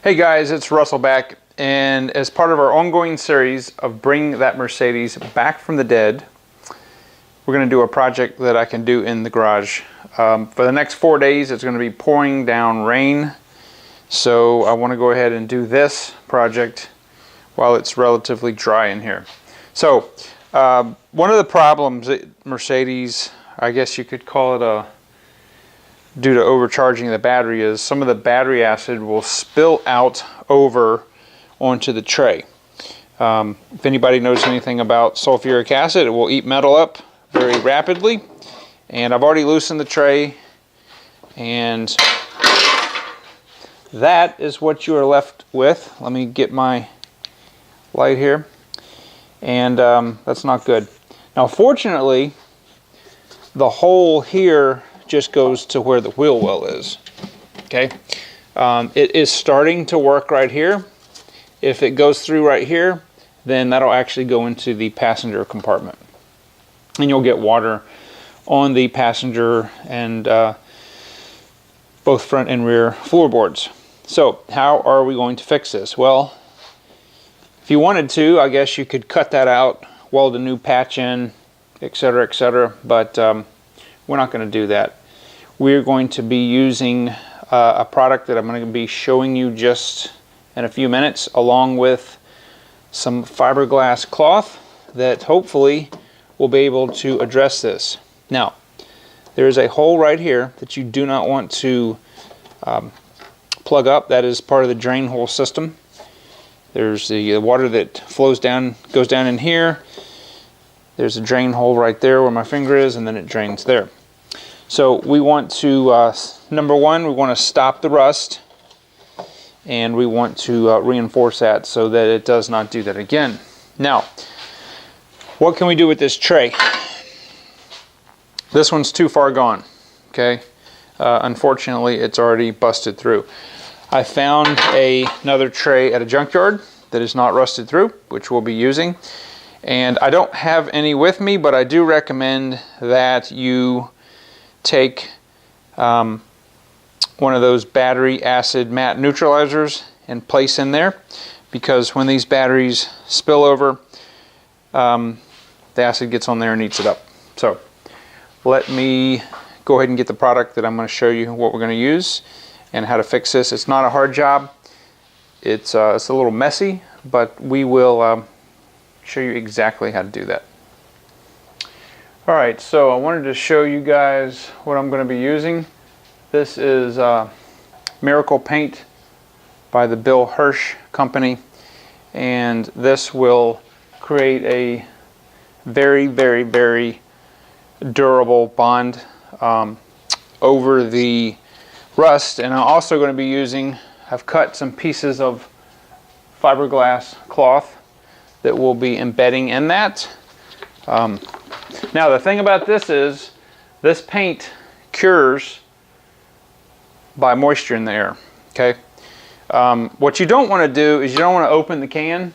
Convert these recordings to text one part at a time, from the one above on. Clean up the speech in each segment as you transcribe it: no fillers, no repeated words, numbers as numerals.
Hey guys, it's Russell back, and as part of our ongoing series of bringing that Mercedes back from the dead, we're going to do a project that I can do in the garage. For the next 4 days it's going to be pouring down rain, so I want to go ahead and do this project while it's relatively dry in here. So one of the problems that Mercedes, I guess you could call it due to overcharging the battery, is some of the battery acid will spill out over onto the tray. If anybody knows anything about sulfuric acid, it will eat metal up very rapidly. And I've already loosened the tray, and that is what you are left with. Let me get my light here. And that's not good. Now fortunately, the hole here just goes to where the wheel well is. Okay, it is starting to work right here. If it goes through right here, then that'll actually go into the passenger compartment, and you'll get water on the passenger and both front and rear floorboards. So how are we going to fix this? Well, if you wanted to, I guess you could cut that out, weld a new patch in, etc., but we're not going to do that. We're going to be using a product that I'm going to be showing you just in a few minutes, along with some fiberglass cloth that hopefully will be able to address this. Now, there is a hole right here that you do not want to plug up. That is part of the drain hole system. There's the water that flows down, goes down in here. There's a drain hole right there where my finger is, and then it drains there. So we want to, number one, we want to stop the rust, and we want to reinforce that so that it does not do that again. Now, what can we do with this tray? This one's too far gone, okay? Unfortunately, it's already busted through. I found another tray at a junkyard that is not rusted through, which we'll be using. And I don't have any with me, but I do recommend that you take one of those battery acid matte neutralizers and place in there, because when these batteries spill over, the acid gets on there and eats it up. So let me go ahead and get the product that I'm going to show you what we're going to use and how to fix this. It's not a hard job. It's a little messy, but we will show you exactly how to do that. Alright, so I wanted to show you guys what I'm going to be using. This is Miracle Paint by the Bill Hirsch Company, and this will create a very, very, very durable bond over the rust. And I'm also going to be using, I've cut some pieces of fiberglass cloth that will be embedding in that. Now the thing about this is, this paint cures by moisture in the air, okay? What you don't want to do is you don't want to open the can,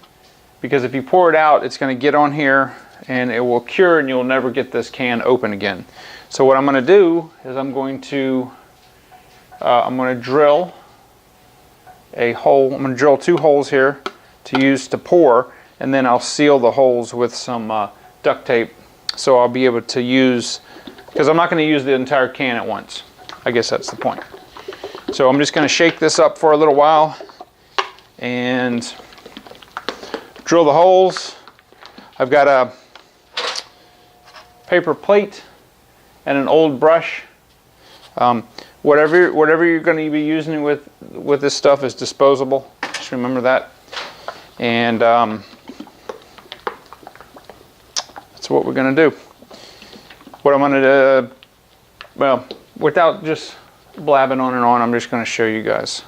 because if you pour it out, it's going to get on here and it will cure, and you'll never get this can open again. So what I'm going to do is I'm going to drill a hole. I'm going to drill 2 holes here to use to pour, and then I'll seal the holes with some duct tape, so I'll be able to use, because I'm not going to use the entire can at once. I guess that's the point. So I'm just going to shake this up for a little while and drill the holes. I've got a paper plate and an old brush. Whatever you're going to be using with this stuff is disposable. Just remember that. And that's what we're going to do. What I'm going to do, well, without just blabbing on and on, I'm just going to show you guys.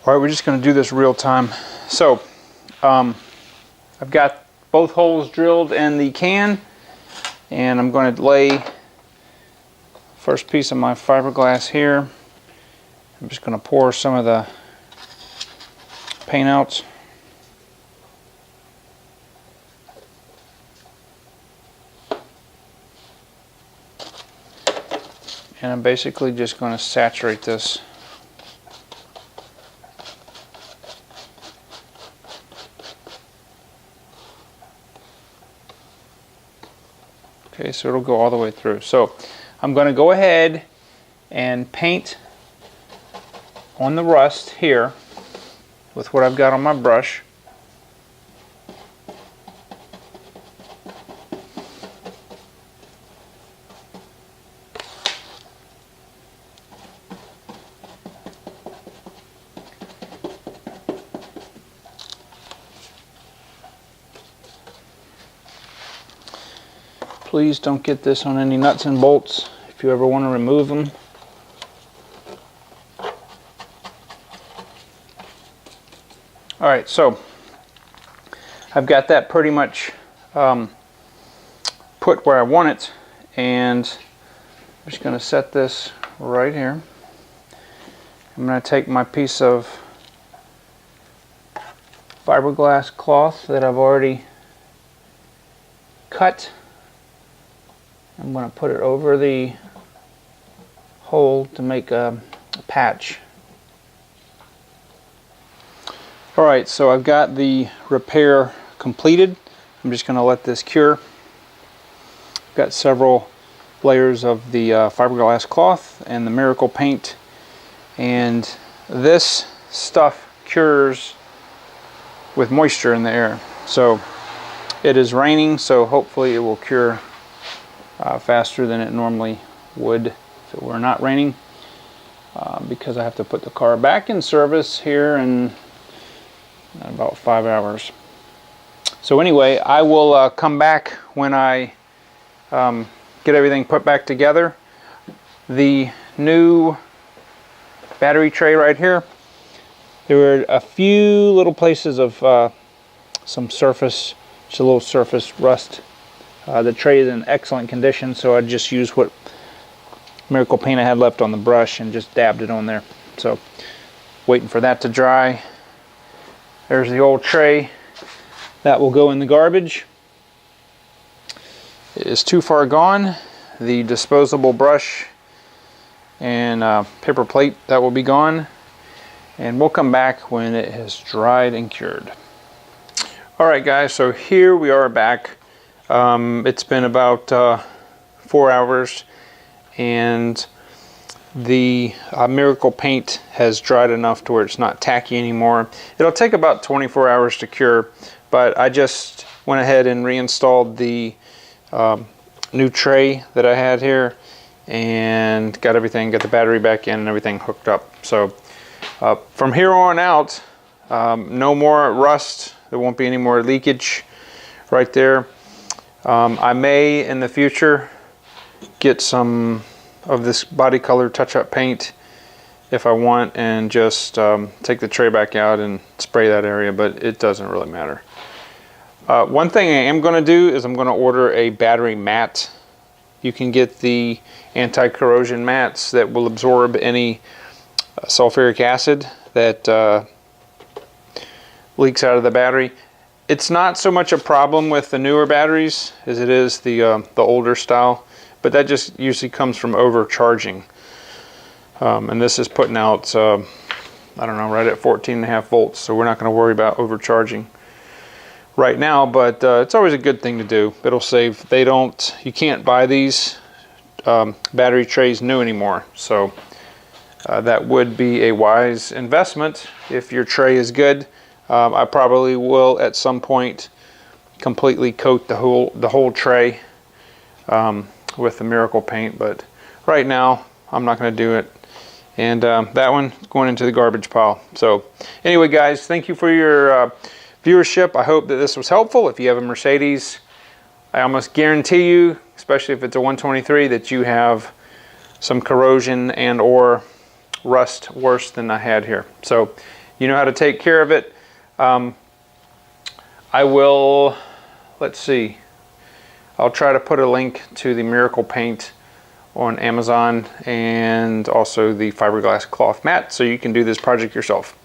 All right, we're just going to do this real time. So I've got both holes drilled in the can, and I'm going to lay first piece of my fiberglass here. I'm just going to pour some of the paint out. And I'm basically just going to saturate this. Okay, so it'll go all the way through. So I'm going to go ahead and paint on the rust here with what I've got on my brush. Please don't get this on any nuts and bolts if you ever want to remove them. Alright, so I've got that pretty much put where I want it, and I'm just going to set this right here. I'm going to take my piece of fiberglass cloth that I've already cut. I'm going to put it over the hole to make a patch. Alright, so I've got the repair completed. I'm just going to let this cure. I've got several layers of the fiberglass cloth and the miracle paint, and this stuff cures with moisture in the air. So it is raining, so hopefully it will cure faster than it normally would if it were not raining, because I have to put the car back in service here in about 5 hours. So anyway, I will come back when I get everything put back together. The new battery tray right here, there were a few little places of some surface, just a little surface rust. The tray is in excellent condition, so I just used what miracle paint I had left on the brush and just dabbed it on there. So waiting for that to dry. There's the old tray. That will go in the garbage. It is too far gone. The disposable brush and paper plate, that will be gone. And we'll come back when it has dried and cured. Alright guys, so here we are back. It's been about 4 hours, and the miracle paint has dried enough to where it's not tacky anymore. It'll take about 24 hours to cure, but I just went ahead and reinstalled the new tray that I had here and got the battery back in and everything hooked up. So from here on out, no more rust. There won't be any more leakage right there. I may in the future get some of this body color touch-up paint if I want, and just take the tray back out and spray that area, but it doesn't really matter. One thing I am going to do is I'm going to order a battery mat. You can get the anti-corrosion mats that will absorb any sulfuric acid that leaks out of the battery. It's not so much a problem with the newer batteries as it is the older style, but that just usually comes from overcharging. And this is putting out, I don't know, right at 14.5 volts, so we're not going to worry about overcharging right now, but it's always a good thing to do. It'll save. You can't buy these battery trays new anymore, so that would be a wise investment if your tray is good. I probably will at some point completely coat the whole tray with the miracle paint, but right now I'm not going to do it. And that one is going into the garbage pile. So anyway guys, thank you for your viewership. I hope that this was helpful. If you have a Mercedes, I almost guarantee you, especially if it's a 123, that you have some corrosion and or rust worse than I had here. So you know how to take care of it. I will, let's see, I'll try to put a link to the miracle paint on Amazon and also the fiberglass cloth mat so you can do this project yourself.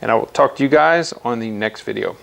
And I will talk to you guys on the next video.